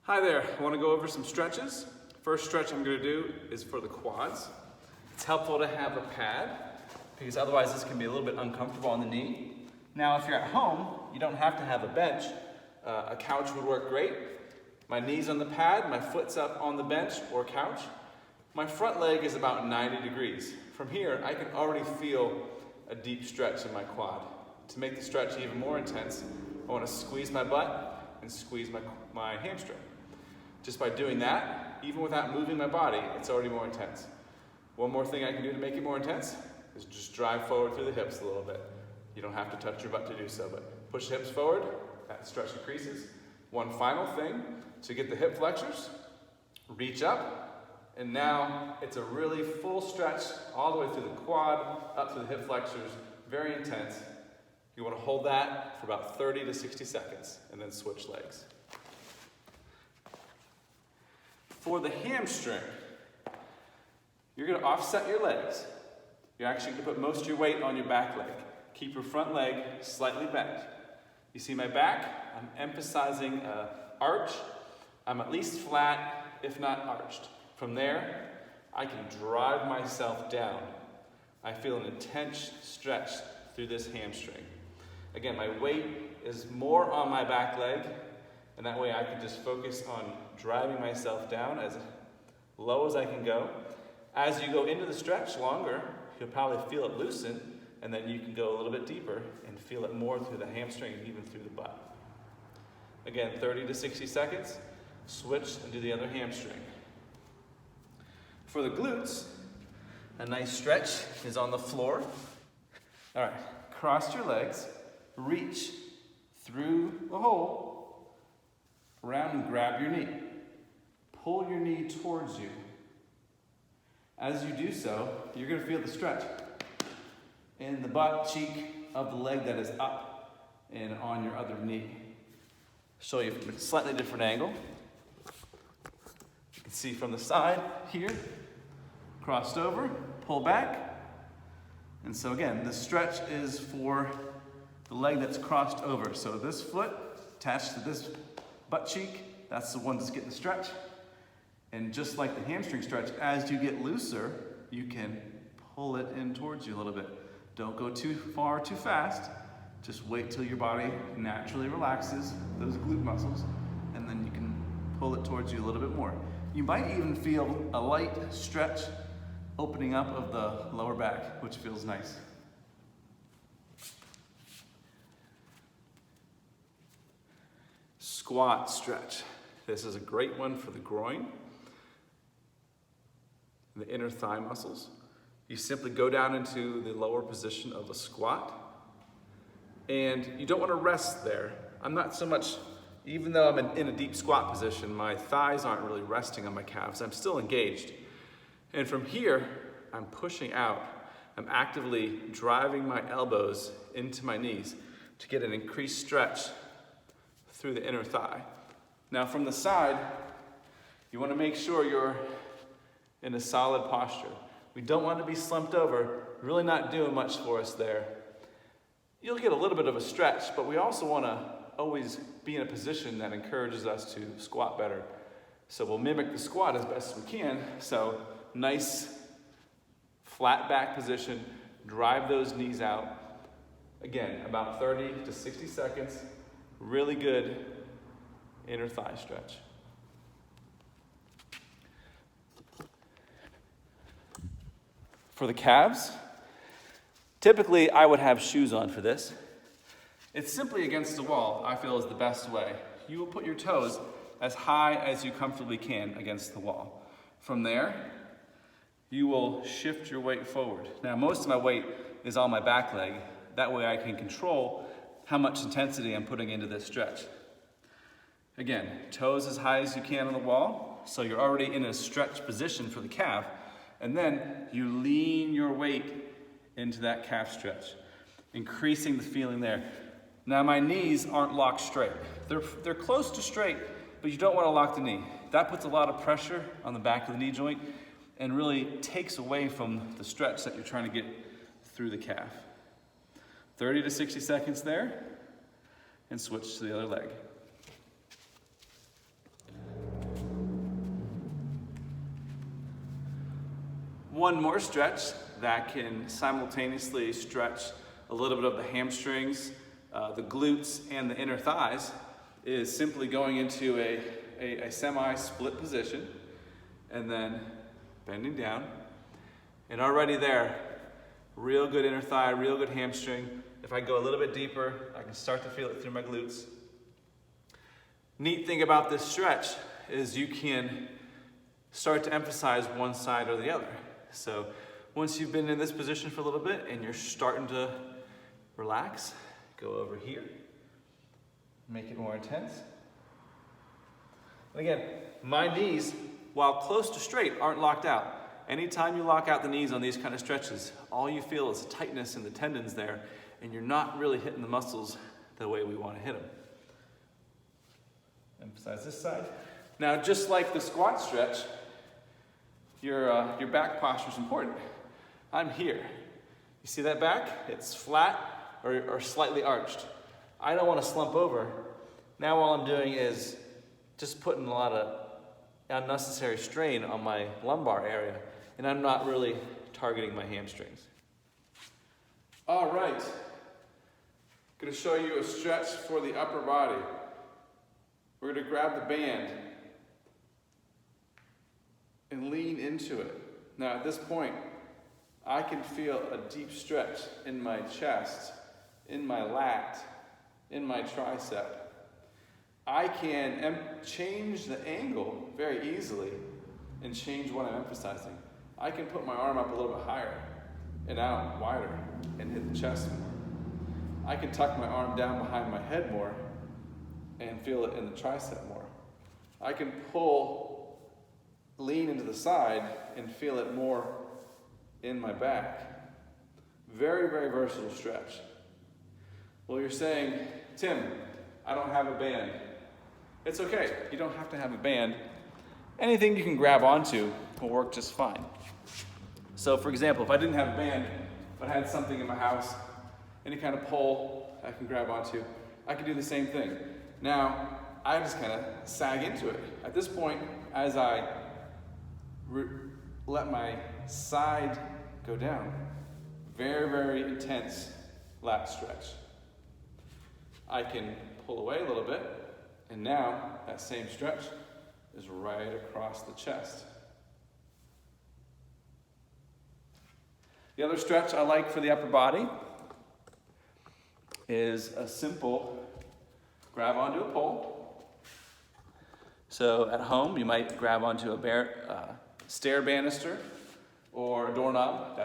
Hi there, I want to go over some stretches. First stretch I'm going to do is for the quads. It's helpful to have a pad because otherwise this can be a little bit uncomfortable on the knee. Now if you're at home, you don't have to have a bench. A couch would work great. My knee's on the pad, my foot's up on the bench or couch. My front leg is about 90 degrees. From here, I can already feel a deep stretch in my quad. To make the stretch even more intense, I want to squeeze my butt and squeeze my hamstring. Just by doing that, even without moving my body, it's already more intense. One more thing I can do to make it more intense is just drive forward through the hips a little bit. You don't have to touch your butt to do so, but push the hips forward, that stretch increases. One final thing, to get the hip flexors, reach up, and now it's a really full stretch all the way through the quad, up to the hip flexors, very intense. You want to hold that for about 30 to 60 seconds, and then switch legs. For the hamstring, you're going to offset your legs. You're actually going to put most of your weight on your back leg. Keep your front leg slightly bent. You see my back? I'm emphasizing arch. I'm at least flat, if not arched. From there, I can drive myself down. I feel an intense stretch through this hamstring. Again, my weight is more on my back leg, and that way I can just focus on driving myself down as low as I can go. As you go into the stretch longer, you'll probably feel it loosen, and then you can go a little bit deeper and feel it more through the hamstring and even through the butt. Again, 30 to 60 seconds, switch and do the other hamstring. For the glutes, a nice stretch is on the floor. All right, cross your legs, reach through the hole, around and grab your knee. Pull your knee towards you. As you do so, you're going to feel the stretch in the butt cheek of the leg that is up and on your other knee. Show you from a slightly different angle. You can see from the side here, crossed over, pull back. And so again, the stretch is for the leg that's crossed over. So this foot attached to this butt cheek, that's the one that's getting the stretch. And just like the hamstring stretch, as you get looser, you can pull it in towards you a little bit. Don't go too far, too fast. Just wait till your body naturally relaxes those glute muscles, and then you can pull it towards you a little bit more. You might even feel a light stretch opening up of the lower back, which feels nice. Squat stretch. This is a great one for the groin, the inner thigh muscles. You simply go down into the lower position of a squat, and you don't want to rest there. I'm not so much, even though I'm in a deep squat position, my thighs aren't really resting on my calves. I'm still engaged. And from here, I'm pushing out. I'm actively driving my elbows into my knees to get an increased stretch through the inner thigh. Now from the side, you want to make sure you're in a solid posture. We don't want to be slumped over, really not doing much for us there. You'll get a little bit of a stretch, but we also want to always be in a position that encourages us to squat better. So we'll mimic the squat as best as we can. So nice flat back position, drive those knees out. Again, about 30 to 60 seconds, really good inner thigh stretch. For the calves, typically I would have shoes on for this. It's simply against the wall, I feel, is the best way. You will put your toes as high as you comfortably can against the wall. From there, you will shift your weight forward. Now, most of my weight is on my back leg. That way I can control how much intensity I'm putting into this stretch. Again, toes as high as you can on the wall, so you're already in a stretch position for the calf, and then you lean your weight into that calf stretch, increasing the feeling there. Now my knees aren't locked straight. They're close to straight, but you don't want to lock the knee. That puts a lot of pressure on the back of the knee joint and really takes away from the stretch that you're trying to get through the calf. 30 to 60 seconds there, and switch to the other leg. One more stretch that can simultaneously stretch a little bit of the hamstrings, the glutes, and the inner thighs is simply going into a semi-split position and then bending down. And already there, real good inner thigh, real good hamstring. If I go a little bit deeper, I can start to feel it through my glutes. Neat thing about this stretch is you can start to emphasize one side or the other. So once you've been in this position for a little bit and you're starting to relax, go over here, make it more intense. And again, my knees, while close to straight, aren't locked out. Anytime you lock out the knees on these kind of stretches, all you feel is a tightness in the tendons there, and you're not really hitting the muscles the way we want to hit them. Emphasize this side. Now, just like the squat stretch, your back posture is important. I'm here. You see that back? It's flat or slightly arched. I don't want to slump over. Now all I'm doing is just putting a lot of unnecessary strain on my lumbar area, and I'm not really targeting my hamstrings. All right. I'm going to show you a stretch for the upper body. We're going to grab the band and lean into it. Now at this point, I can feel a deep stretch in my chest, in my lat, in my tricep. I can change the angle very easily and change what I'm emphasizing. I can put my arm up a little bit higher and out wider and hit the chest more. I can tuck my arm down behind my head more and feel it in the tricep more. I can lean into the side and feel it more in my back. Very, very versatile stretch. Well, you're saying, Tim, I don't have a band. It's okay, you don't have to have a band. Anything you can grab onto will work just fine. So for example, if I didn't have a band, but I had something in my house, any kind of pole I can grab onto, I can do the same thing. Now, I just kind of sag into it. At this point, as I let my side go down, very, very intense lat stretch. I can pull away a little bit, and now that same stretch is right across the chest. The other stretch I like for the upper body is a simple grab onto a pole. So at home, you might grab onto a stair banister or a doorknob.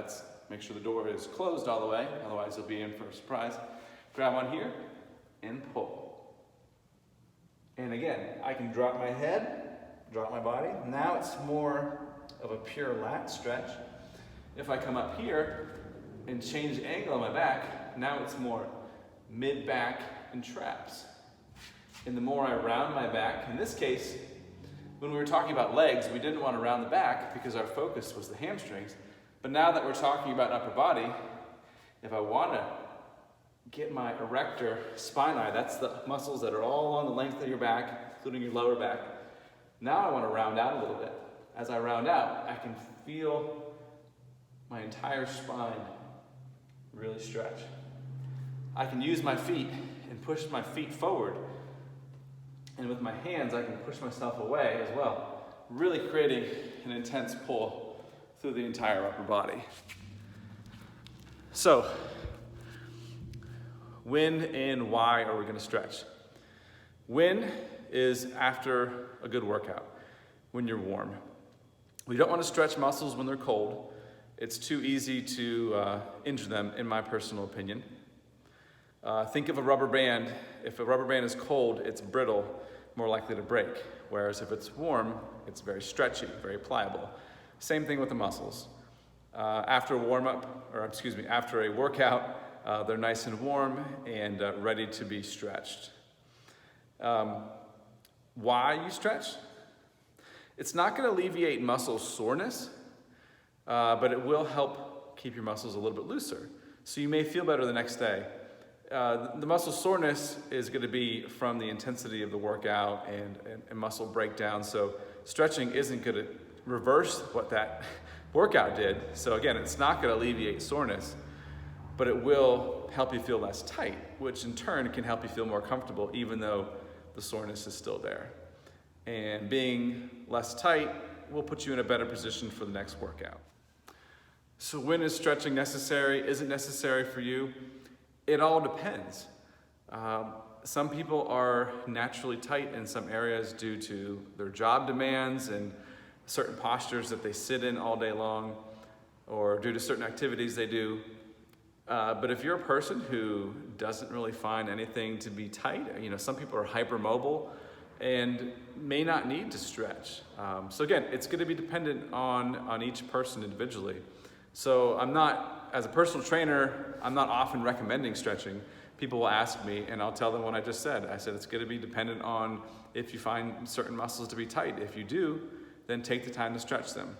Make sure the door is closed all the way, otherwise you'll be in for a surprise. Grab on here and pull. And again, I can drop my head, drop my body. Now it's more of a pure lat stretch. If I come up here and change the angle on my back, now it's more mid-back and traps. And the more I round my back, in this case, when we were talking about legs, we didn't want to round the back because our focus was the hamstrings. But now that we're talking about upper body, if I want to get my erector spini, that's the muscles that are all along the length of your back, including your lower back. Now I want to round out a little bit. As I round out, I can feel my entire spine really stretch. I can use my feet and push my feet forward. And with my hands, I can push myself away as well, really creating an intense pull through the entire upper body. So, when and why are we going to stretch? When is after a good workout, when you're warm. We don't want to stretch muscles when they're cold. It's too easy to injure them, in my personal opinion. Think of a rubber band. If a rubber band is cold, it's brittle, more likely to break. Whereas if it's warm, it's very stretchy, very pliable. Same thing with the muscles. After a workout, they're nice and warm and ready to be stretched. Why you stretch? It's not going to alleviate muscle soreness, but it will help keep your muscles a little bit looser. So you may feel better the next day. The muscle soreness is going to be from the intensity of the workout and muscle breakdown. So stretching isn't going to reverse what that workout did. So again, it's not going to alleviate soreness, but it will help you feel less tight, which in turn can help you feel more comfortable even though the soreness is still there. And being less tight will put you in a better position for the next workout. So when is stretching necessary? Is it necessary for you? It all depends. Some people are naturally tight in some areas due to their job demands and certain postures that they sit in all day long, or due to certain activities they do. But if you're a person who doesn't really find anything to be tight, some people are hypermobile and may not need to stretch. So again, it's going to be dependent on each person individually. So as a personal trainer, I'm not often recommending stretching. People will ask me and I'll tell them what I just said. I said it's going to be dependent on if you find certain muscles to be tight. If you do, then take the time to stretch them.